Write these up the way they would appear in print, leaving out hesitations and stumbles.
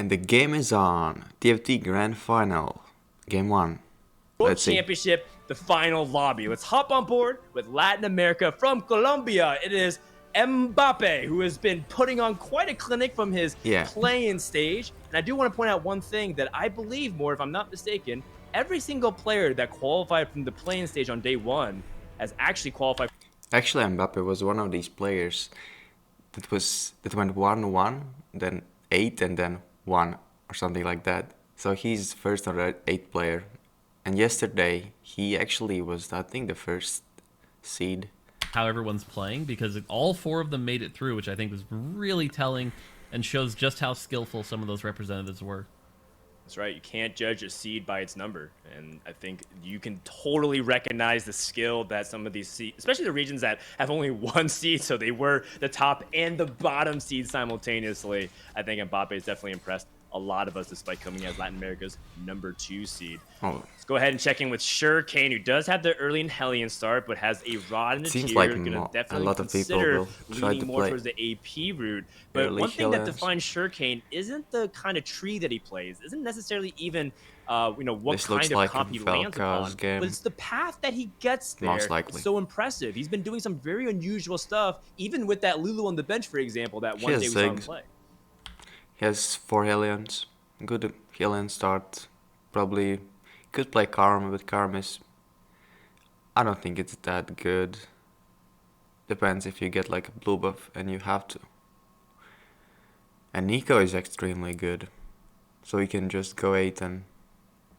And the game is on. TFT Grand Final. Game 1. World Let's see. Championship, the final lobby. Let's hop on board with Latin America from Colombia. It is Mbappe, who has been putting on quite a clinic from his playing stage. And I do want to point out one thing that I believe more, if I'm not mistaken, every single player that qualified from the playing stage on day one has actually qualified. Actually, Mbappe was one of these players that went 1-1, then 8, and then 1 or something like that. So he's first on the 8th player. And yesterday, he actually was, I think, the first seed. How everyone's playing, because all 4 of them made it through, which I think was really telling and shows just how skillful some of those representatives were. That's right. You can't judge a seed by its number. And I think you can totally recognize the skill that some of these seeds, especially the regions that have only 1 seed, so they were the top and the bottom seed simultaneously. I think Mbappe is definitely impressed a lot of us, despite coming as Latin America's number 2 seed. Let's go ahead and check in with Shurikane, who does have the early and Hellion start, but has a rod in the tier. Like gonna definitely a lot of people will try to more play towards the AP route. But one thing that defines Shurikane isn't the kind of tree that he plays, isn't necessarily even what kind of comp he lands upon, but it's the path that he gets there. Most likely. It's so impressive. He's been doing some very unusual stuff, even with that Lulu on the bench, for example, that one day we saw him play. He has 4 Hellions, good Hellion start. Probably could play Karma, but Karma is, I don't think it's that good. Depends if you get like a blue buff and you have to. And Nico is extremely good, so he can just go 8 and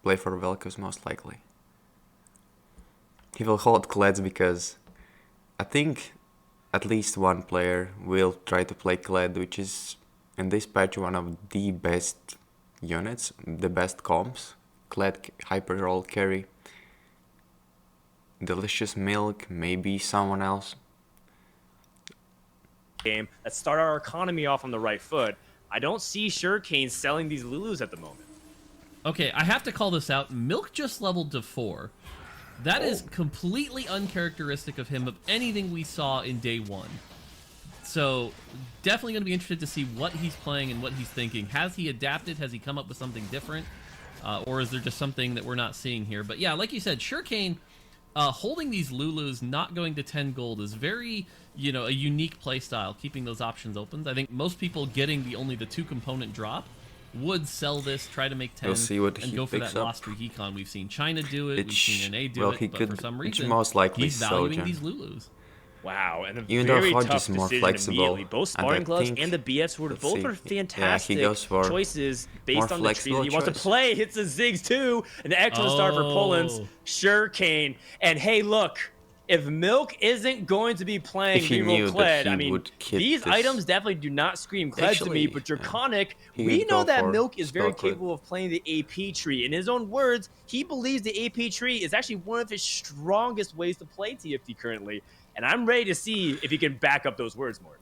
play for Velcos most likely. He will hold Kleds because I think at least one player will try to play Kled, which is in this patch one of the best units, the best comps. Kled, Hyper Roll, Carry, Delicious Milk, maybe someone else. Game. Let's start our economy off on the right foot. I don't see Shurikane selling these Lulus at the moment. Okay, I have to call this out. Milk just leveled to 4. That is completely uncharacteristic of him, of anything we saw in day 1. So, definitely going to be interested to see what he's playing and what he's thinking. Has he adapted? Has he come up with something different? Or is there just something that we're not seeing here? But yeah, like you said, Shurikane holding these Lulus, not going to 10 gold is very, a unique playstyle, keeping those options open. I think most people getting only the 2-component drop would sell this, try to make 10, and go for that lost recon. We've seen China do it, we've seen NA do it, but for some reason, he's valuing these Lulus. Wow, and a even very though tough more decision flexible, immediately. Both Sparring Gloves and the BFs were both are fantastic choices based on the tree that he wants to play. Hits the Ziggs too. An excellent start for Poland's Shurikane. And hey, look, if Milk isn't going to be playing reroll Kled, I mean, these items definitely do not scream Kled to me, but Draconic, we know that Milk is very capable of playing the AP tree. In his own words, he believes the AP tree is actually one of his strongest ways to play TFT currently. And I'm ready to see if he can back up those words more.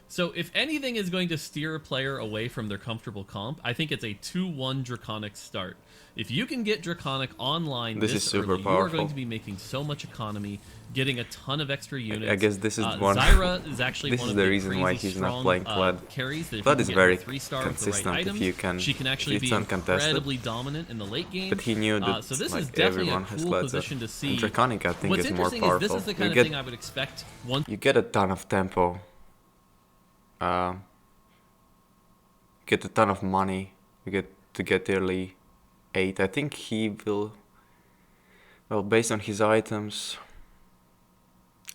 So if anything is going to steer a player away from their comfortable comp, I think it's a 2-1 Draconic start. If you can get Draconic online this is super early, powerful. you are going to be making so much economy, getting a ton of extra units. I guess this is one. Zyra is actually this one is of the reason why he's not playing Kled. Carries that Kled is very 3-star consistent right if you can. She can actually be incredibly dominant in the late game. But he knew that so this like is definitely everyone a has cool Kled. position to see. And Draconic, I think, is more powerful. This is the kind of thing I would expect. You get a ton of tempo. Get a ton of money. You get to get early 8. I think he will. Well, based on his items,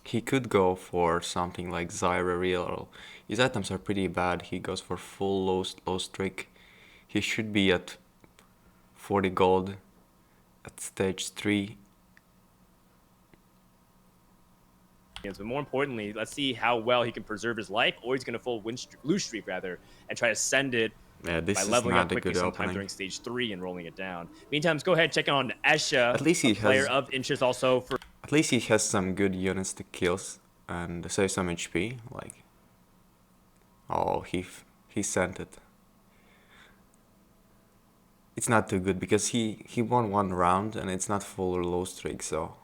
he could go for something like Zyra Real. His items are pretty bad. He goes for full low streak. He should be at 40 gold at stage 3. But more importantly, let's see how well he can preserve his life, or he's going to full blue streak rather, and try to send it by leveling up quickly sometime during stage 3 and rolling it down. Meantime, let's go ahead and check on Esha, at least he player of interest also for. At least he has some good units to kill and save some HP. Like, oh, he sent it. It's not too good because he won 1 round and it's not full or low streak, so.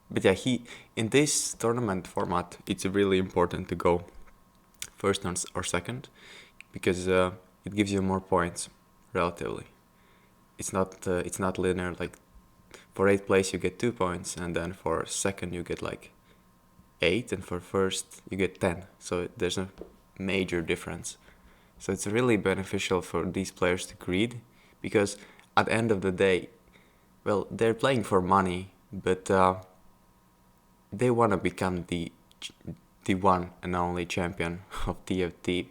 But yeah, in this tournament format, it's really important to go first or second, because it gives you more points relatively. It's not linear. Like for 8th place you get 2 points, and then for second you get like 8, and for first you get 10. So there's a major difference. So it's really beneficial for these players to greed, because at the end of the day, well, they're playing for money, but they want to become the one and only champion of TFT,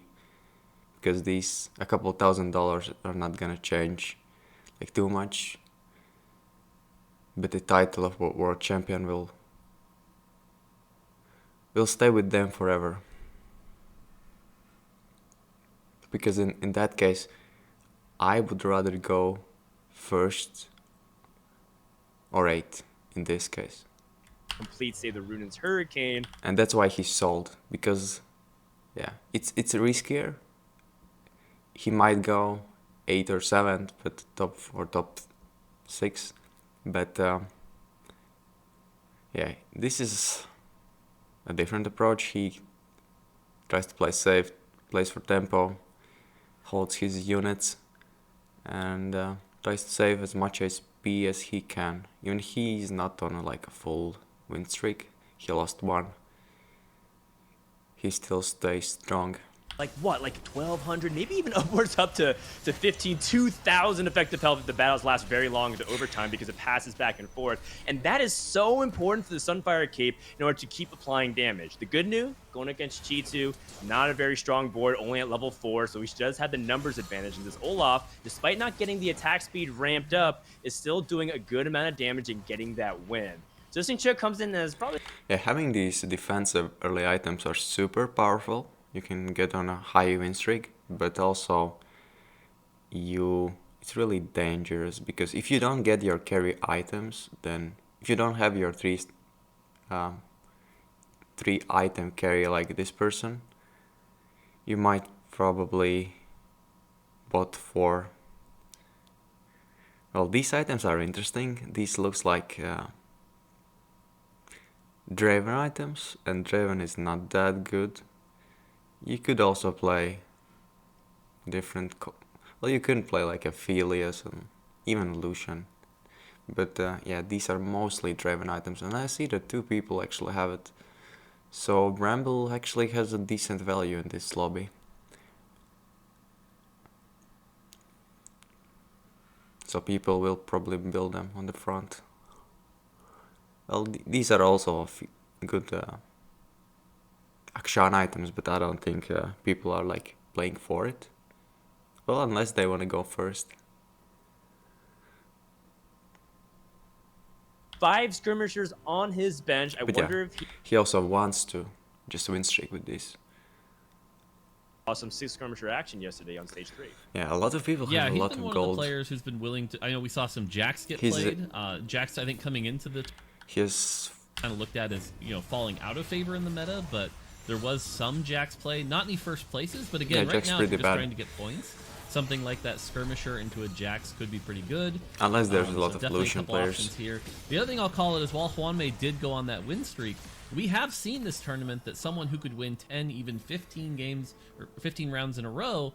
because these a couple $1,000 are not gonna change like too much, but the title of world champion will stay with them forever. Because in that case, I would rather go first or 8 in this case. Complete Save the Rune's Hurricane. And that's why he sold, because yeah, it's riskier. He might go 8 or 7, but top 6. But yeah, this is a different approach. He tries to play safe, plays for tempo, holds his units, and tries to save as much SP as he can. Even he's not on like a full win streak. He lost 1. He still stays strong. Like what, like 1,200, maybe even upwards up to 15, 2,000 effective health if the battles last very long into overtime, because it passes back and forth. And that is so important for the Sunfire Cape in order to keep applying damage. The good news, going against Chi2, not a very strong board, only at level 4, so he does have the numbers advantage. And this Olaf, despite not getting the attack speed ramped up, is still doing a good amount of damage and getting that win. Justin comes in as probably... Yeah, having these defensive early items are super powerful. You can get on a high win streak, but also it's really dangerous, because if you don't get your carry items, then if you don't have your 3 item carry like this person, you might probably bot 4. Well, these items are interesting. These looks like Draven items, and Draven is not that good. You could also play different... well, you couldn't play like Aphelios and even Lucian. But yeah, these are mostly Draven items, and I see that 2 people actually have it. So Bramble actually has a decent value in this lobby. So people will probably build them on the front. Well, these are also good Akshan items, but I don't think people are like playing for it. Well, unless they want to go first. 5 skirmishers on his bench. I wonder if he also wants to just win streak with this. Awesome 6 skirmisher action yesterday on stage 3. Yeah, a lot of people have a lot of gold. Yeah, he's been one of the players who's been willing to... I know we saw some Jax get played. Jax, I think, coming into the... He's kind of looked at as, falling out of favor in the meta, but there was some Jax play. Not any first places, but again, right now, if you're just trying to get points, something like that skirmisher into a Jax could be pretty good. Unless there's a lot of Lucian players. Here. The other thing I'll call it is, while Hwanmei did go on that win streak, we have seen this tournament that someone who could win 10, even 15 games, or 15 rounds in a row,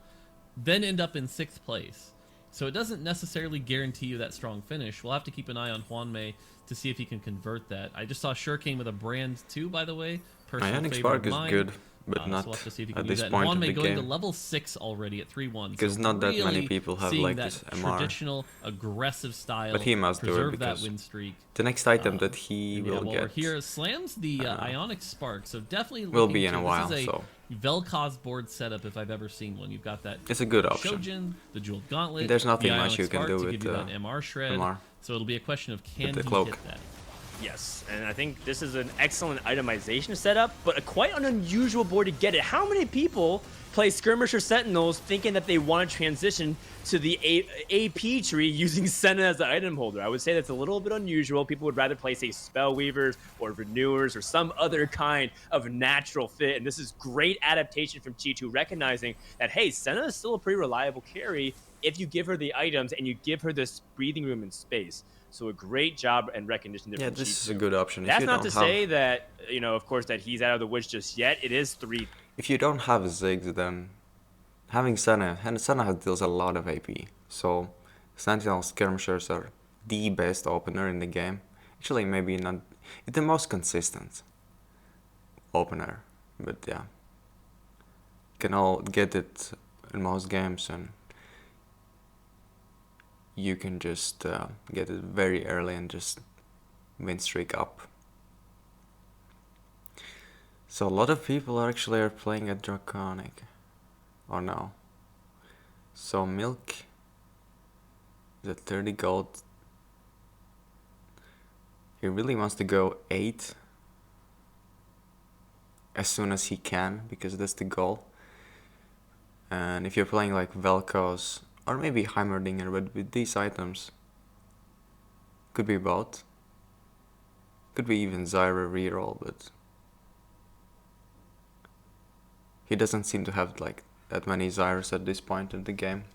then end up in 6th place. So it doesn't necessarily guarantee you that strong finish. We'll have to keep an eye on Hwanmei to see if he can convert that. I just saw Shurikane with a brand 2, by the way. Ionic Spark is good, but not so we'll have to see if he can at this point of the game. Going to level 6 already at 3-1. Because so not that really many people have like that this MR. Traditional, aggressive style. But he must do it, because that win streak. The next item that he will get here slams the Ionic Spark, so definitely will be in a while. This is so Vel'Koz board setup if I've ever seen one. You've got that. It's a good option. Shojin, the Jeweled Gauntlet. There's nothing the much you can do to with give you that MR shred. MR. So it'll be a question of can the he cloak. hit that. Yes, and I think this is an excellent itemization setup, but quite an unusual board to get it. How many people play Skirmisher Sentinels thinking that they want to transition to the AP tree using Senna as the item holder? I would say that's a little bit unusual. People would rather play, say, Spellweavers or Renewers or some other kind of natural fit, and this is great adaptation from Chi2, recognizing that, hey, Senna is still a pretty reliable carry if you give her the items and you give her this breathing room and space. So a great job and recognition there. Yeah, this is a good option. That's not to say that, of course, that he's out of the woods just yet. It is 3. if you don't have Ziggs, then having Senna, and Senna deals a lot of AP, so Sentinel Skirmishers are the best opener in the game. Actually, maybe not, it's the most consistent opener, but yeah, can all get it in most games, and you can just get it very early and just win streak up. So a lot of people are playing a Draconic, or no. So Milk is at 30 gold. He really wants to go 8 as soon as he can, because that's the goal. And if you're playing like Vel'Koz or maybe Heimerdinger, but with these items, could be both. Could be even Zyra reroll, but he doesn't seem to have like that many Zyras at this point in the game.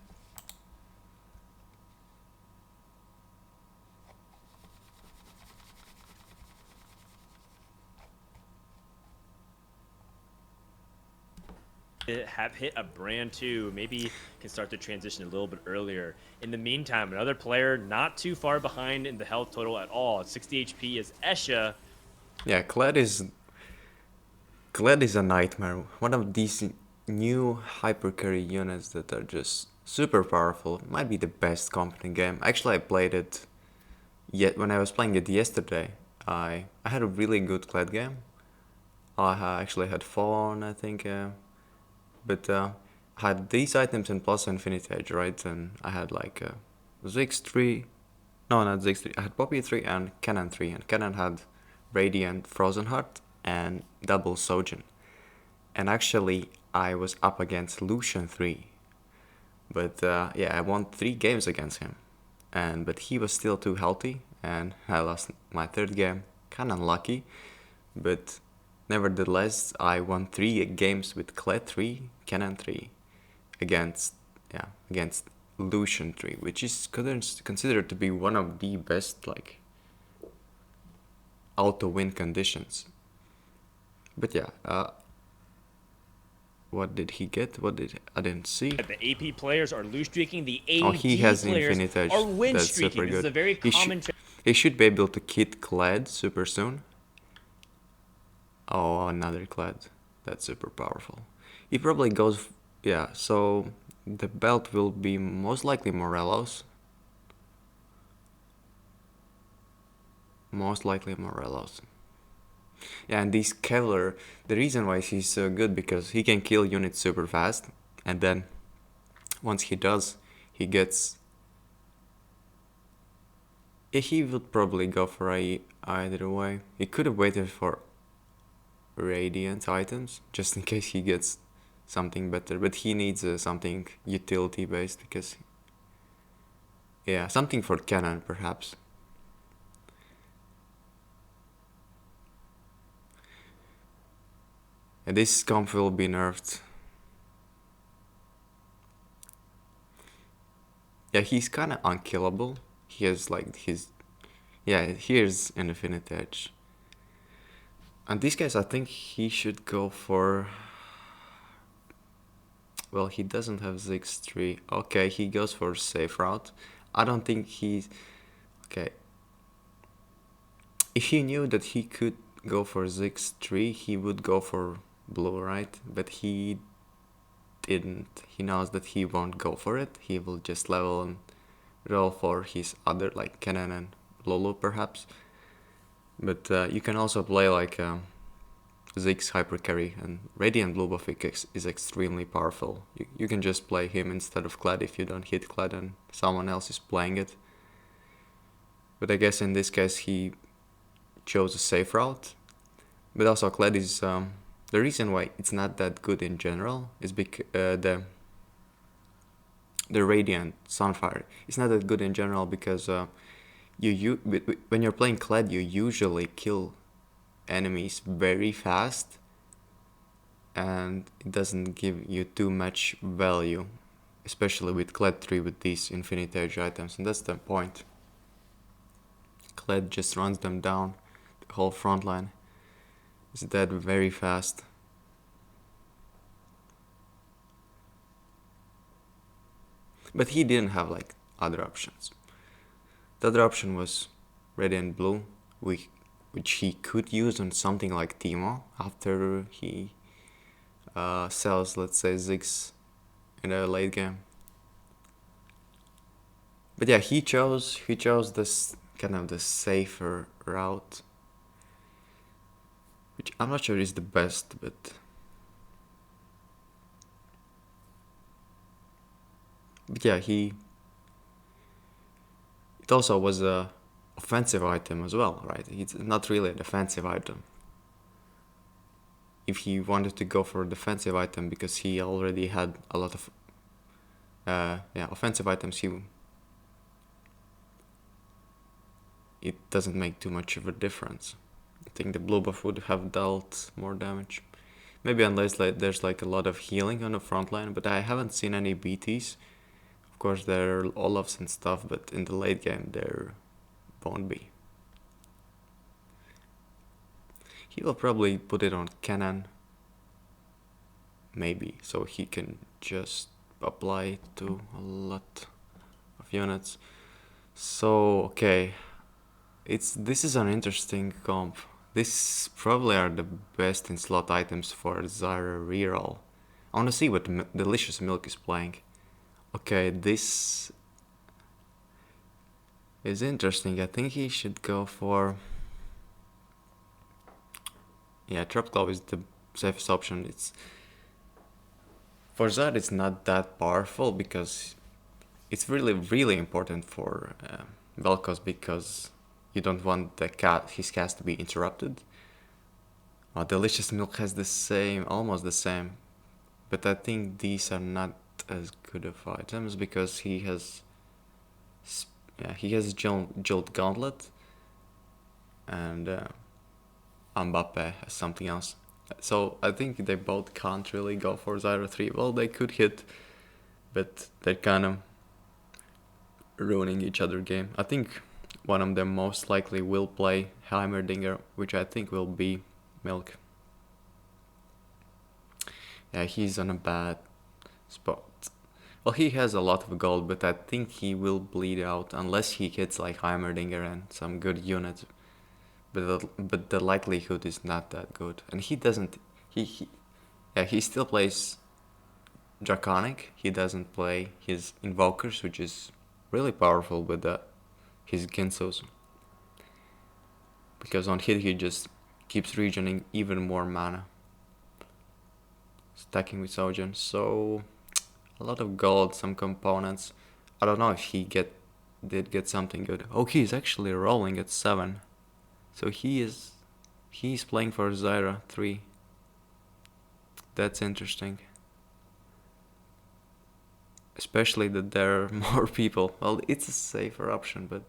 Have hit a brand 2, maybe can start to transition a little bit earlier. In the meantime, another player not too far behind in the health total at all, at 60 HP, is Escha. Yeah, Kled is a nightmare. One of these new hypercarry units that are just super powerful. Might be the best comp in the game. Actually, I played it when I was playing it yesterday. I had a really good Kled game. I actually had Fawn, I think, but I had these items in plus Infinity Edge, right? And I had like Ziggs 3, no, not Ziggs 3, I had Poppy 3 and Cannon 3, and Cannon had Radiant Frozen Heart and double Sojin. And actually I was up against Lucian 3, but yeah, I won 3 games against him, but he was still too healthy, and I lost my 3rd game, kinda unlucky, but nevertheless I won 3 games with Kled 3, Cannon 3 against Lucian 3, which is considered to be one of the best like auto win conditions. But yeah, what did he get? I didn't see. The AP players are loose streaking. The AD oh, he has players Infinite Edge. are win That's streaking. super This good. is a very common. He should be able to kit Kled super soon. Oh, another Kled. That's super powerful. He probably goes. Yeah, so the belt will be most likely Morelos. Most likely Morelos. Yeah, and this Kevlar, the reason why he's so good, because he can kill units super fast, and then once he does, he gets. He would probably go for either way. He could have waited for Radiant items just in case he gets something better, but he needs something utility based, because yeah, something for Cannon perhaps. And this comp will be nerfed. Yeah, he's kind of unkillable. He has like here's an Infinite Edge. And these guys, I think he should go for. Well, he doesn't have Ziggs 3. Okay, he goes for safe route. I don't think he's. Okay. If he knew that he could go for Ziggs 3, he would go for blue, right? But he didn't. He knows that he won't go for it. He will just level and roll for his other, like Cannon and Lulu perhaps. But you can also play like Ziggs Hypercarry, and Radiant Blue buff is extremely powerful. You can just play him instead of Kled if you don't hit Kled and someone else is playing it. But I guess in this case he chose a safe route. But also Kled is the reason why it's not that good in general is because the Radiant Sunfire is not that good in general because when you're playing Kled, you usually kill enemies very fast, and it doesn't give you too much value, especially with Kled 3 with these Infinite Edge items, and that's the point. Kled just runs them down. The whole front line is dead very fast. But he didn't have like other options. The other option was Radiant Blue, which he could use on something like Teemo after he sells, let's say, Ziggs in a late game. But yeah, he chose this kind of the safer route, which I'm not sure is the best, but yeah, it also was a offensive item as well, right? It's not really a defensive item. If he wanted to go for a defensive item because he already had a lot of offensive items, it doesn't make too much of a difference. I think the blue buff would have dealt more damage. Maybe unless like there's like a lot of healing on the front line, but I haven't seen any BTs. Of course there are Olafs and stuff, but in the late game there won't be. He will probably put it on Cannon. Maybe, so he can just apply it to a lot of units. So, okay. This is an interesting comp. These probably are the best in slot items for Zyra reroll. I want to see what Delicious Milk is playing. Okay, this is interesting. I think he should go for... Yeah, Trap Claw is the safest option. For Zyra it's not that powerful because it's really important for Vel'Koz because you don't want his cast to be interrupted. Delicious Milk has almost the same, but I think these are not as good of items because he has Jolt Gauntlet and Mbappe has something else. So I think they both can't really go for Zyra 3. Well, they could hit, but they're kind of ruining each other game. I think one of them most likely will play Heimerdinger, which I think will be Milk. Yeah, he's on a bad spot. Well, he has a lot of gold, but I think he will bleed out unless he hits like Heimerdinger and some good units. But the likelihood is not that good. And he doesn't... He still plays Draconic. He doesn't play his Invokers, which is really powerful with his Ginsos. Because on hit he just keeps regening even more mana. Stacking with Sojourn. So a lot of gold, some components. I don't know if he did get something good. Oh, he's actually rolling at 7. So he's playing for Zyra 3. That's interesting. Especially that there are more people. Well, it's a safer option, but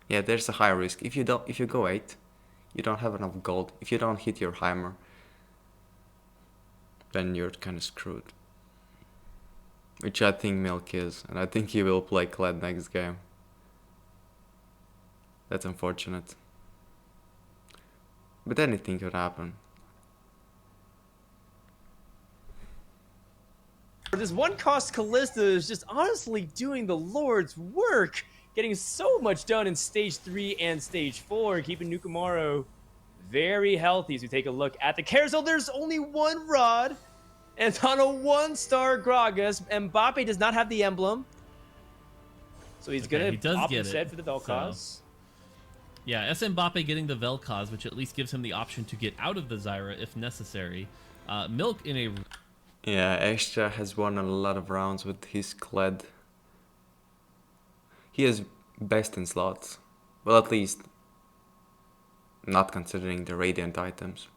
yeah, there's a high risk. If you go 8, you don't have enough gold. If you don't hit your Heimer, then you're kind of screwed. Which I think Milk is, and I think he will play Kled next game. That's unfortunate. But anything could happen. This one-cost Kalista is just honestly doing the Lord's work, getting so much done in Stage 3 and Stage 4, keeping Nukamaro very healthy. As we take a look at the carousel, there's only one Rod, and it's on a 1-star Gragas. Mbappe does not have the emblem, so he's going to opt instead for the Vel'Koz. So, yeah, SM Mbappe getting the Vel'Koz, which at least gives him the option to get out of the Zyra if necessary. Milk in a... Yeah, Extra has won a lot of rounds with his Kled. He is best in slots. Well, at least not considering the Radiant items.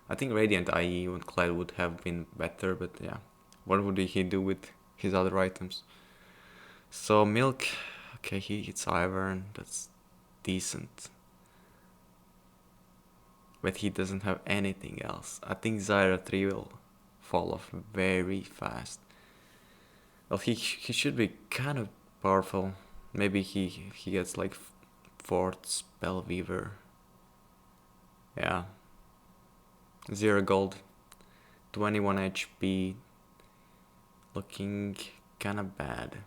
I think Radiant IE and Kled would have been better, but yeah. What would he do with his other items? So Milk, okay, he hits Ivern, that's decent. But he doesn't have anything else. I think Zyra 3 will fall off very fast. Well, he should be kind of powerful. Maybe he gets like 4th Spellweaver. Yeah. 0 gold. 21 HP. looking kinda bad.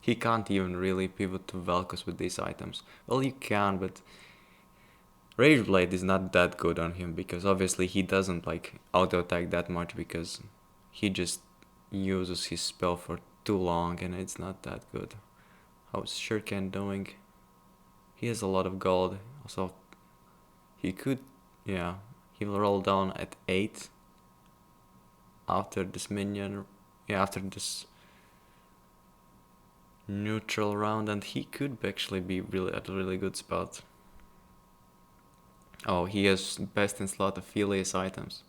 He can't even really pivot to Vel'Koz with these items. Well, you can, but Rage Blade is not that good on him because obviously he doesn't like auto attack that much because he just uses his spell for too long and it's not that good. How's Shuriken doing? He has a lot of gold. Also, he could, yeah, he will roll down at 8 after this minion, yeah, after this neutral round, and he could actually be really at a really good spot. Oh, he has best in slot Aphelios items.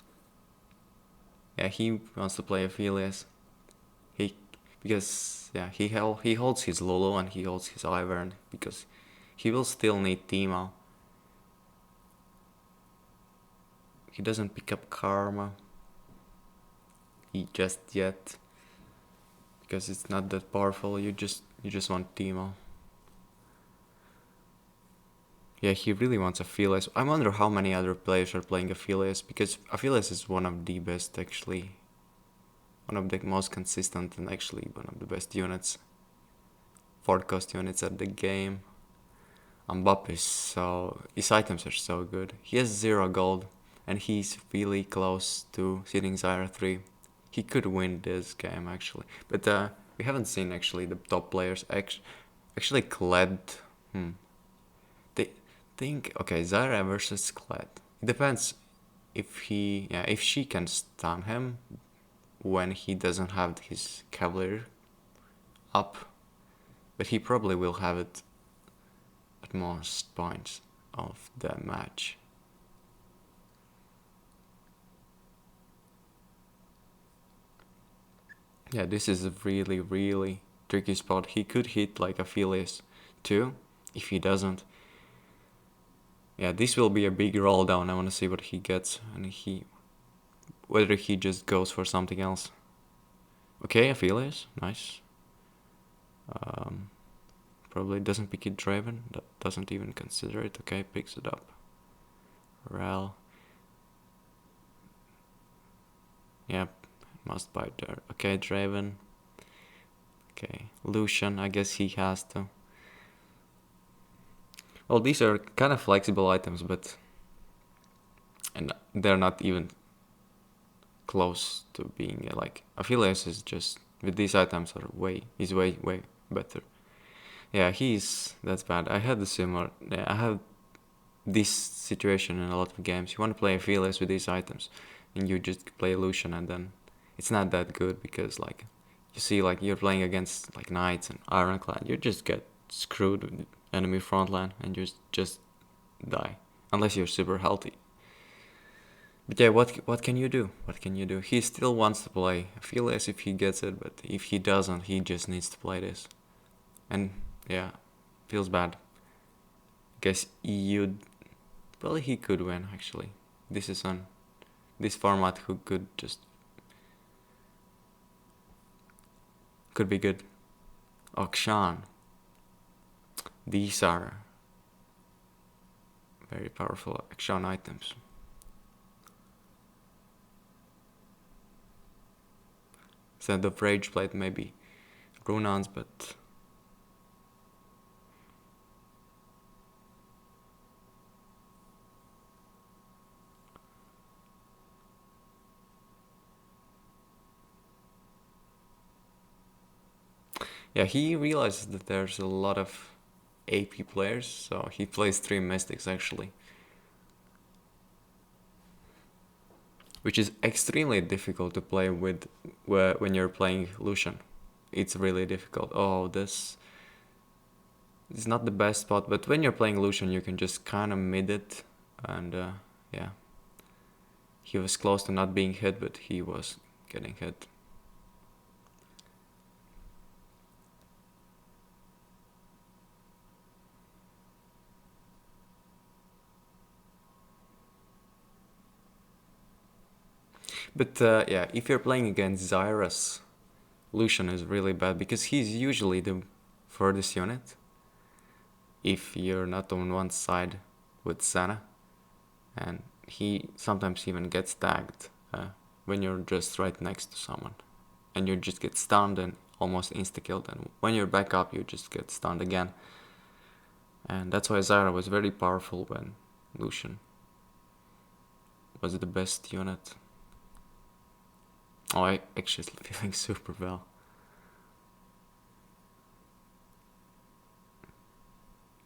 Yeah, he wants to play Aphelios. Because yeah, he holds his Lulu and he holds his Ivern because he will still need Teemo. He doesn't pick up Karma. He just yet. Because it's not that powerful, you just want Teemo. Yeah, he really wants Aphelios. I wonder how many other players are playing Aphelios, because Aphelios is one of the best actually. One of the most consistent and actually one of the best units. 4th cost units at the game. Mbappe his items are so good. He has 0 gold and he's really close to sitting Zyra 3. He could win this game actually. But we haven't seen actually the top players actually Kled. They think okay, Zyra versus Kled. It depends if she can stun him when he doesn't have his Cavalier up. But he probably will have it at most points of the match. Yeah, this is a really, really tricky spot. He could hit like Aphelios too, if he doesn't. Yeah, this will be a big roll down. I want to see what he gets and whether he just goes for something else. Okay, Aphelios, nice. Probably doesn't pick it Draven, doesn't even consider it. Okay, picks it up. Rel. Yep, must buy there. Okay, Draven. Okay, Lucian, I guess he has to. Well, these are kind of flexible items, and they're not even close to being like Aphelios is just with these items he's way better. Yeah, that's bad. I had the similar. Yeah, I have this situation in a lot of games. You want to play Aphelios with these items, and you just play Lucian, and then it's not that good because like you see like you're playing against like Knights and Ironclad, you just get screwed with enemy frontline and you just die unless you're super healthy. But yeah, what can you do? What can you do? He still wants to play Aphelios if he gets it, but if he doesn't, he just needs to play this. And yeah, feels bad. Guess well, he could win actually. This is on this format who could be good. Akshan. These are very powerful Akshan items. Instead of Rage Blade, maybe Runans, but yeah, he realizes that there's a lot of AP players, so he plays 3 Mystics actually. Which is extremely difficult to play with when you're playing Lucian. It's really difficult. Oh, this is not the best spot, but when you're playing Lucian, you can just kind of mid it, and yeah. He was close to not being hit, but he was getting hit. But yeah, if you're playing against Zyra's, Lucian is really bad because he's usually the furthest unit. If you're not on one side with Senna, and he sometimes even gets tagged when you're just right next to someone. and you just get stunned and almost insta-killed, and when you're back up you just get stunned again. And that's why Zyra was very powerful when Lucian was the best unit. Oh, I actually feeling super well.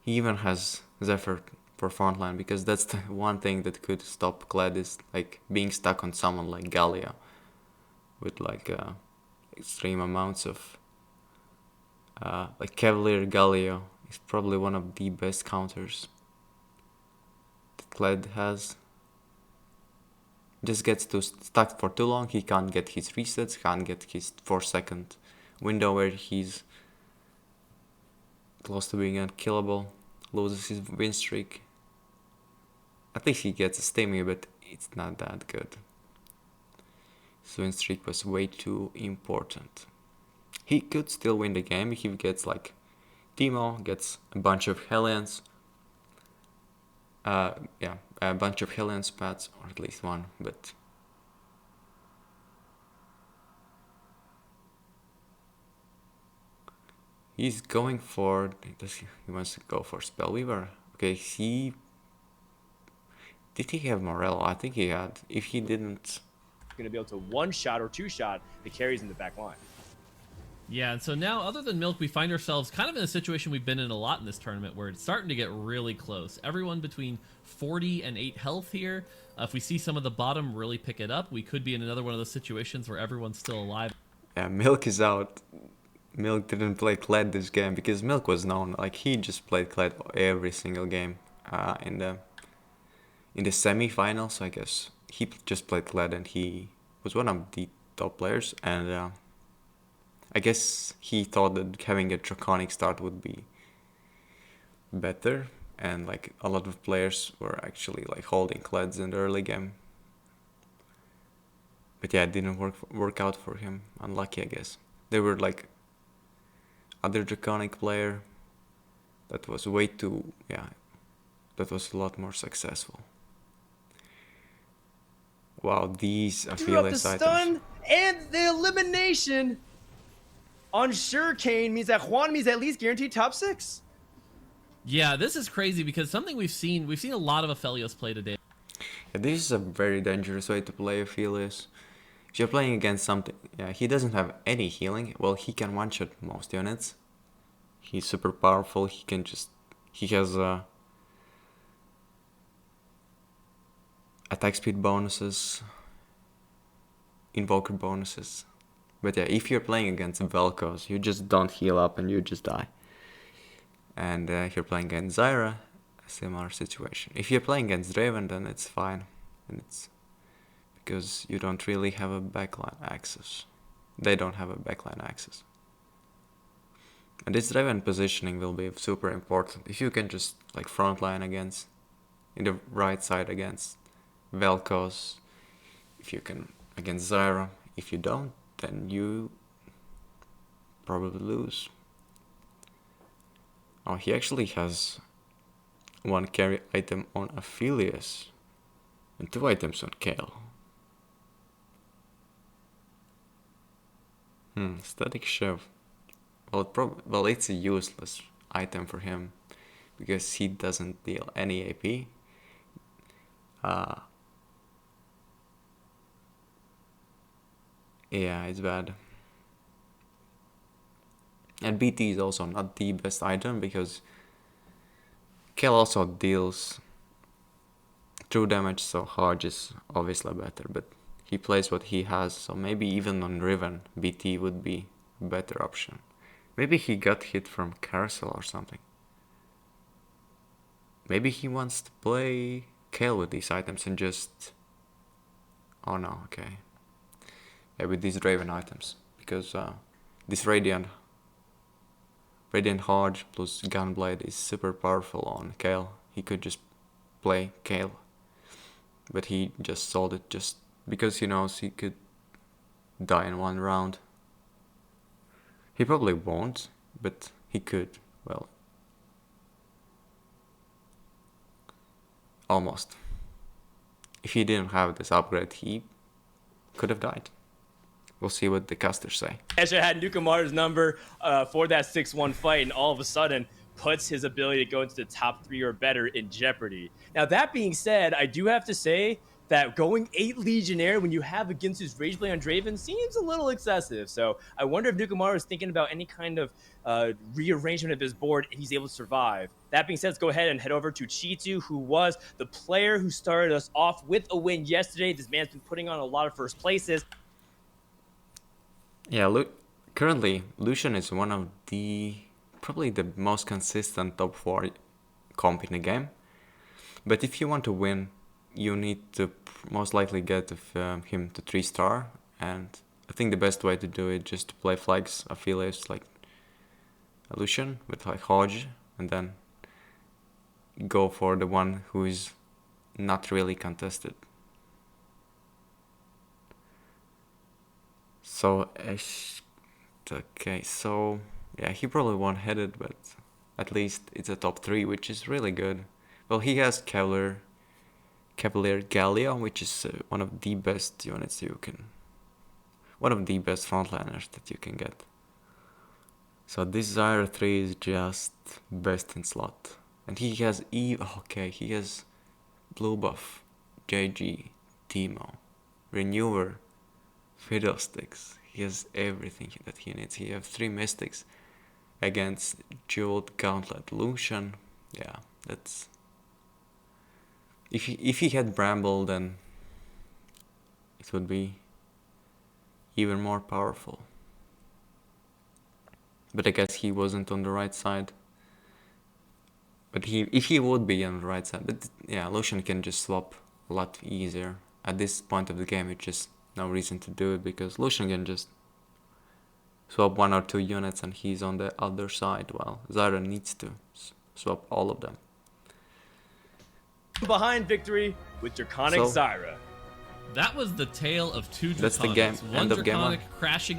He even has Zephyr for frontline, because that's the one thing that could stop Kled, is like being stuck on someone like Gallia with like extreme amounts of like Cavalier Gallia is probably one of the best counters that Kled has. Just gets too stuck for too long, he can't get his resets, can't get his 4-second window where he's close to being unkillable, loses his win streak. At least he gets a stimmy, but it's not that good. His win streak was way too important. He could still win the game if he gets like Teemo, gets a bunch of Hellions. A bunch of Hellion spats, or at least one, but he's going for, he wants to go for Spellweaver. Okay, did he have Morello? I think he had. If he didn't, going to be able to one-shot or two-shot the carries in the back line. Yeah, and so now, other than Milk, we find ourselves kind of in a situation we've been in a lot in this tournament, where it's starting to get really close. Everyone between 40 and 8 health here. If we see some of the bottom really pick it up, we could be in another one of those situations where everyone's still alive. Yeah, Milk is out. Milk didn't play Kled this game, because Milk was known, like he just played Kled every single game in the semi-finals, I guess. He just played Kled, and he was one of the top players, and I guess he thought that having a Draconic start would be better, and like a lot of players were actually like holding Kleds in the early game. But yeah, it didn't work out for him. Unlucky, I guess. There were like other Draconic player that was way too, that was a lot more successful. Wow, these Affiliate items. Stun and the elimination on Sugarcane means that Juan is at least guaranteed top 6. Yeah, this is crazy, because something we've seen a lot of Aphelios play today. Yeah, this is a very dangerous way to play Aphelios. If you're playing against something, he doesn't have any healing. Well, he can one-shot most units. He's super powerful. He has attack speed bonuses, invoker bonuses. But yeah, if you're playing against Vel'Koz, you just don't heal up and you just die. And if you're playing against Zyra, a similar situation. If you're playing against Draven, then it's fine. And it's because you don't really have a backline access. They don't have a backline access. And this Draven positioning will be super important. If you can just like frontline against, in the right side against Vel'Koz, if you can against Zyra, if you don't, then you probably lose. Oh, he actually has one carry item on Aphelios and 2 items on Kayle. Static Shove. Well, it's a useless item for him because he doesn't deal any AP. Yeah, it's bad. And BT is also not the best item because Kayle also deals true damage, so Hodge is obviously better, but he plays what he has, so maybe even on Riven, BT would be a better option. Maybe he got hit from Carousel or something. Maybe he wants to play Kayle with these items and just... Oh no, okay. Yeah, with these Draven items, because this Radiant Hodge plus Gunblade is super powerful on Kayle. He could just play Kayle, but he just sold it just because he knows he could die in one round. He probably won't, but he could. Well, almost. If he didn't have this upgrade, he could have died. we'll see what the casters say. Escher had Nukamara's number for that 6-1 fight, and all of a sudden puts his ability to go into the top 3 or better in jeopardy. Now, that being said, I do have to say that going 8 Legionnaire when you have against his Rageblade on Draven seems a little excessive. So I wonder if Nukamara is thinking about any kind of rearrangement of his board if he's able to survive. That being said, let's go ahead and head over to Chitu, who was the player who started us off with a win yesterday. This man's been putting on a lot of first places. Yeah, look, currently Lucian is one of probably the most consistent top 4 comp in the game. But if you want to win, you need to most likely get him to 3-star, and I think the best way to do it is just to play flags affiliates like Lucian with like Hodge, and then go for the one who is not really contested. So, okay, so yeah, he probably won't hit it, but at least it's a top 3, which is really good. Well, he has Cavalier Gallia, which is one of the best units one of the best frontliners that you can get. So this Zyra 3 is just best in slot. And he has he has blue buff, JG, Teemo, Renewer, Fiddlesticks. He has everything that he needs. He has 3 Mystics against Jeweled Gauntlet. Lucian, yeah, that's... If he had Bramble, then it would be even more powerful. But I guess he wasn't on the right side. But if he would be on the right side, but yeah, Lucian can just swap a lot easier. At this point of the game, it's just no reason to do it, because Lucian can just swap 1 or 2 units and he's on the other side, while Zyra needs to swap all of them. Behind victory with Draconic Zyra. That was the tale of 2 Draconics. That's the game. One End of game Draconic 1. crashing